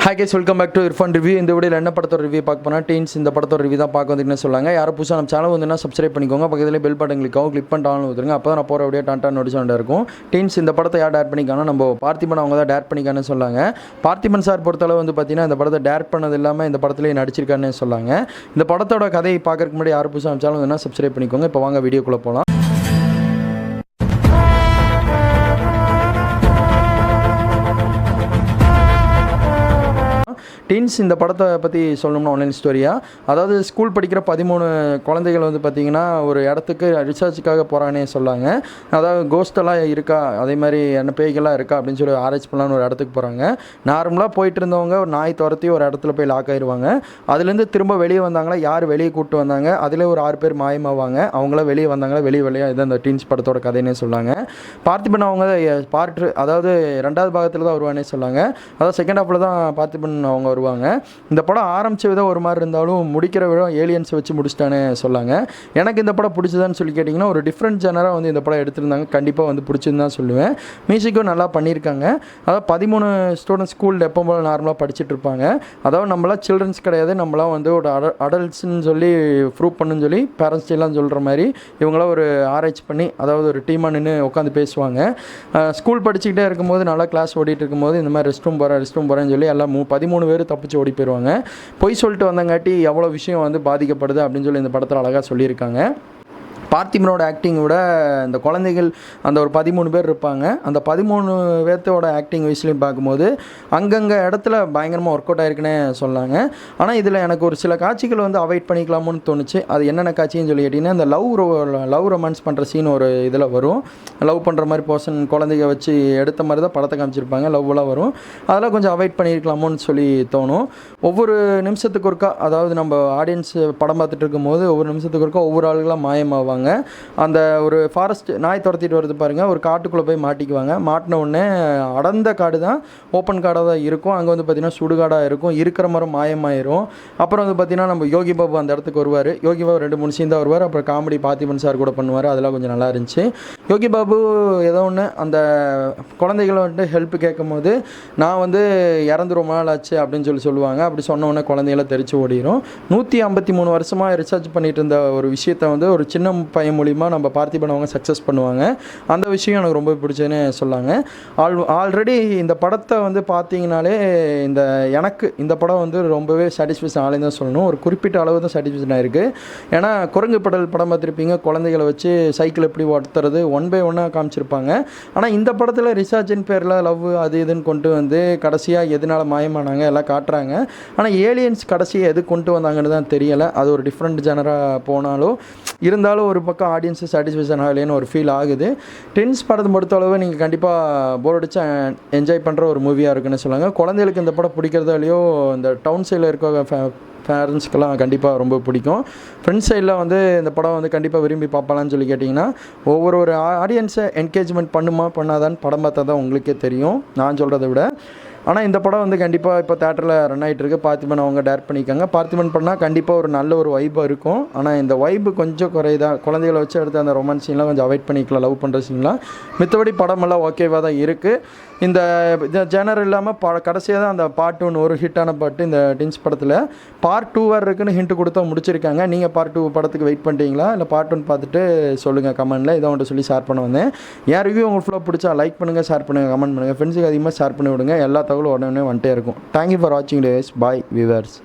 Hi guys, welcome back to Irfan review. இந்த வீடியோவில் என்ன படத்தோட ரிவ்யூ பார்க்க போனால் டீன்ஸ் இந்த படத்தோட ரிவ்யூ தான் பார்க்க வந்துட்டுன்னு சொல்லாங்க. யாரும் புதுசாக நம்ம சேனல் வந்துன்னா சப்ஸ்கிரைப் பண்ணிக்கோங்க. பக்கத்தில் பெல் பட்டன் கிளிக் பண்ணிட்டு ஆன் ஊற்றுங்க. அப்போ தான் நான் போகிற வீடியோ டான்டா நோட்டிஃபிகேஷன் இருக்கும். டீன்ஸ் இந்த படத்தை யார் டேரக்ட் பண்ணிக்காங்கன்னா நம்ம பார்த்திபன் அவங்க தான் டேரக்ட் பண்ணிக்கான்னு சொல்லாங்க. பார்த்திபன் சார் பொறுத்தளவு வந்து பார்த்தீங்கன்னா இந்த படத்தை டேரக்ட் பண்ணது இல்லாமல் இந்த படத்துலேயே நடிச்சிருக்காருன்னு சொல்லாங்க. இந்த படத்தோட கதையை பார்க்கறதுக்கு முன்னாடி யாரும் புதுசாக நம்ம சேனல் வந்துன்னா சப்ஸ்கிரைப் பண்ணிக்கோங்க. இப்போ வாங்க வீடியோக்குள்ளே போகலாம். டீன்ஸ் இந்த படத்தை பற்றி சொல்லணும்னா ஆன்லைன் ஸ்டோரியாக, அதாவது ஸ்கூல் படிக்கிற 13 குழந்தைகள் வந்து பார்த்திங்கன்னா ஒரு இடத்துக்கு ரிசர்ச்சுக்காக போகிறானே சொல்லாங்க. அதாவது கோஸ்டெல்லாம் இருக்கா, அதே மாதிரி என்ன பேய்கள்லாம் இருக்கா அப்படின்னு சொல்லி ஆராய்ச்சி பண்ணலான்னு ஒரு இடத்துக்கு போகிறாங்க. நார்மலாக போயிட்டு இருந்தவங்க ஒரு நாய் துரத்தி ஒரு இடத்துல போய் லாக் ஆயிடுவாங்க. அதுலேருந்து திரும்ப வெளியே வந்தாங்களா, யார் வெளியே கூப்பிட்டு வந்தாங்க, அதில் ஒரு 6 பேர் மாயமாவாங்க. அவங்களாம் வெளியே வந்தாங்களா, வெளியே இது அந்த டீன்ஸ் படத்தோட கதைன்னே சொல்லாங்க. பார்த்திபன் அவங்க அதாவது 2வது பாகத்தில் தான் வருவானே சொல்லாங்க. அதாவது செகண்ட் ஹாஃபில் தான் பார்த்திபன் அவங்க வருவாங்க. இந்த படம் ஆரம்பித்த விதம் ஒரு மாதிரி இருந்தாலும் முடிக்கிற விதம் ஏலியன்ஸ் வச்சு முடிச்சிட்டானே சொல்லாங்க. எனக்கு இந்த படம் பிடிச்சதான்னு சொல்லி கேட்டிங்கன்னா ஒரு டிஃப்ரெண்ட் ஜெனராக வந்து இந்த படம் எடுத்திருந்தாங்க. கண்டிப்பாக வந்து பிடிச்சிருந்து தான் சொல்லுவேன். மியூசிக்கும் நல்லா பண்ணியிருக்காங்க. அதாவது 13 ஸ்டூடெண்ட்ஸ் ஸ்கூலில் எப்போ போல நார்மலாக படிச்சுட்டு இருப்பாங்க. அதாவது நம்மளாம் சில்ட்ரன்ஸ் கிடையாது, நம்மளாம் வந்து ஒரு அடல்ட்ஸ்ன்னு சொல்லி ப்ரூவ் பண்ணுன்னு சொல்லி பேரண்ட்ஸ் எல்லாம் சொல்கிற மாதிரி இவங்களாம் ஒரு ஆராய்ச்சி பண்ணி அதாவது ஒரு டீமாக நின்று உட்காந்து பேசுவாங்க. ஸ்கூல் படிச்சுக்கிட்டே இருக்கும்போது நல்லா கிளாஸ் ஓடிட்டு இருக்கும்போது இந்த மாதிரி ரெஸ்ட் ரூம் போகிறேன்னு சொல்லி எல்லாம் 13 பேர் தப்பிச்சு ஓடி போயிடுவாங்க. பொய் சொல்லிட்டு வந்தங்காட்டி எவ்வளோ விஷயம் வந்து பாதிக்கப்படுது அப்படின்னு சொல்லி இந்த படத்தில் அழகாக சொல்லியிருக்காங்க. பார்த்திபனோட ஆக்டிங் விட இந்த குழந்தைகள் அந்த ஒரு 13 பேர் இருப்பாங்க. அந்த 13 பேர்த்தோட ஆக்டிங் வயசுலையும் பார்க்கும்போது அங்கங்கே இடத்துல பயங்கரமாக ஒர்க் அவுட் ஆகிருக்குன்னே சொன்னாங்க. ஆனால் இதில் எனக்கு ஒரு சில காட்சிகள் வந்து அவாய்ட் பண்ணிக்கலாமோன்னு தோணுச்சு. அது என்னென்ன காட்சின்னு சொல்லி கேட்டிங்கன்னா, இந்த லவ் ரொமான்ஸ் பண்ணுற சீன் ஒரு இதில் வரும். லவ் பண்ணுற மாதிரி பர்சன் குழந்தைங்க வச்சு எடுத்த மாதிரி தான் படத்தை காமிச்சிருப்பாங்க. லவ்லாம் வரும். அதெல்லாம் கொஞ்சம் அவாய்ட் பண்ணியிருக்கலாமோன்னு சொல்லி தோணும். ஒவ்வொரு நிமிஷத்துக்கு ஒருக்கா, அதாவது நம்ம ஆடியன்ஸ் படம் பார்த்துட்டு இருக்கும்போது ஒவ்வொரு நிமிஷத்துக்கு ஒருக்கா ஒவ்வொரு ஆளுகளாக மாயமாவாங்க. அந்த ஒரு ஃபாரஸ்ட் நாய் துரத்திட்டு வருது பாருங்கள், ஒரு காட்டுக்குள்ளே போய் மாட்டிக்குவாங்க. மாட்டின உடனே அடர்ந்த காடு தான், ஓப்பன் காடாக தான் இருக்கும். அங்கே வந்து பார்த்திங்கன்னா சுடுகாடாக இருக்கும். இருக்கிற மரம் மாயமாயிரும். அப்புறம் வந்து பார்த்திங்கன்னா நம்ம யோகி பாபு அந்த இடத்துக்கு வருவார். யோகி பாபு 2-3 சீன் தான் வருவார். அப்புறம் காமெடி பார்த்திபன் சார் கூட பண்ணுவார். அதெல்லாம் கொஞ்சம் நல்லா இருந்துச்சு. யோகி பாபு ஏதோ ஒன்று அந்த குழந்தைகளை வந்துட்டு ஹெல்ப் கேட்கும் போது நான் வந்து இறந்து ரொம்ப நாள் ஆச்சு அப்படின்னு சொல்லுவாங்க. அப்படி சொன்ன உடனே குழந்தைகளை தெரிச்சு ஓடிடும். 153 வருஷமாக ரிசர்ச் பண்ணிட்டு இருந்த ஒரு விஷயத்தை வந்து ஒரு சின்ன பையன் மூலிமா நம்ம பார்த்திபன் அவங்க சக்ஸஸ் பண்ணுவாங்க. அந்த விஷயம் எனக்கு ரொம்ப பிடிச்சதுன்னு சொல்லாங்க. ஆல்ரெடி இந்த படத்தை வந்து பார்த்தீங்கனாலே எனக்கு இந்த படம் வந்து ரொம்பவே சாட்டிஸ்ஃபேக்ஷன் ஆலையும் தான் சொல்லணும். ஒரு குறிப்பிட்ட அளவு தான் சாட்டிஸ்ஃபேக்ஷன் ஆகிருக்கு. ஏன்னா குரங்கு படல் படம் பார்த்துருப்பீங்க, குழந்தைகளை வச்சு சைக்கிள் எப்படி ஓட்டுறது 1 by 1 காமிச்சிருப்பாங்க. ஆனால் இந்த படத்தில் ரிசர்ச்சின் பேரில் லவ் அது இதுன்னு கொண்டு வந்து கடைசியாக எதனால் மாயமானாங்க எல்லாம் காட்டுறாங்க. ஆனால் ஏலியன்ஸ் கடைசியாக எது கொண்டு வந்தாங்கன்னு தான் தெரியலை. அது ஒரு டிஃப்ரெண்ட் ஜெனராக போனாலும் இருந்தாலும் ஒரு பக்கம் ஆடியன்ஸு சாட்டிஸ்ஃபேக்ஷன் ஆகலைன்னு ஒரு ஃபீல் ஆகுது. டீன்ஸ் படத்தை பொறுத்தளவு நீங்கள் கண்டிப்பாக போர் அடிச்சா என்ஜாய் பண்ணுற ஒரு மூவியாக இருக்குன்னு சொல்லுவாங்க. குழந்தைகளுக்கு இந்த படம் பிடிக்கிறதோ இல்லையோ, இந்த டவுன் சைடில் இருக்க பேரண்ட்ஸ்க்கெல்லாம் கண்டிப்பாக ரொம்ப பிடிக்கும். ஃப்ரெண்ட்ஸ் சைடில் வந்து இந்த படம் வந்து கண்டிப்பாக விரும்பி பார்ப்பலான்னு சொல்லி கேட்டிங்கன்னா, ஒரு ஆடியன்ஸை என்கேஜ்மெண்ட் பண்ணாதான்னு படம் பார்த்தா தான் உங்களுக்கே தெரியும், நான் சொல்கிறத விட. ஆனால் இந்த படம் வந்து கண்டிப்பாக இப்போ தேட்டரில் ரன் ஆகிட்டு இருக்கு. பார்த்திபன் அவங்க டேரக்ட் பண்ணியிருக்காங்க. பார்த்திபன் பண்ணால் கண்டிப்பாக ஒரு நல்ல ஒரு வைப்பாக இருக்கும். ஆனால் இந்த வைப்பு கொஞ்சம் குறைதான். குழந்தைகளை வச்சு எடுத்து அந்த ரொமான்ஸ் சீன்லாம் கொஞ்சம் அவாய்ட் பண்ணிக்கலாம், லவ் பண்ணுற சீன்லாம். மித்தபடி படமெல்லாம் ஓகேவாக தான் இருக்குது. இந்த ஜேனர் இல்லாமல் கடைசியாக தான் அந்த பார்ட் 1 ஒரு ஹிட்டான பாட்டு இந்த டீன்ஸ் படத்தில். பார்ட் 2 வேறு இருக்குன்னு ஹிண்ட் கொடுத்தா முடிச்சிருக்காங்க. நீங்கள் பார்ட் 2 படத்துக்கு வெயிட் பண்ணிட்டீங்களா, இல்லை பார்ட் 1 பார்த்துட்டு சொல்லுங்கள் கமெண்ட்டில். இதை வந்துட்டு சொல்லி ஷேர் பண்ண வந்தேன். யார் ரிவ்யூ உங்களுக்கு ஃபுல்லாக பிடிச்சா லைக் பண்ணுங்கள், ஷேர் பண்ணுங்கள், கமெண்ட் பண்ணுங்கள். ஃப்ரெண்ட்ஸுக்கு அதிகமாக ஷேர் பண்ணி விடுங்க. எல்லா தகவலும் உடனே வந்துட்டே இருக்கும். தேங்க்யூ ஃபார் வாட்சிங் டேஸ். பாய் வியூவர்ஸ்.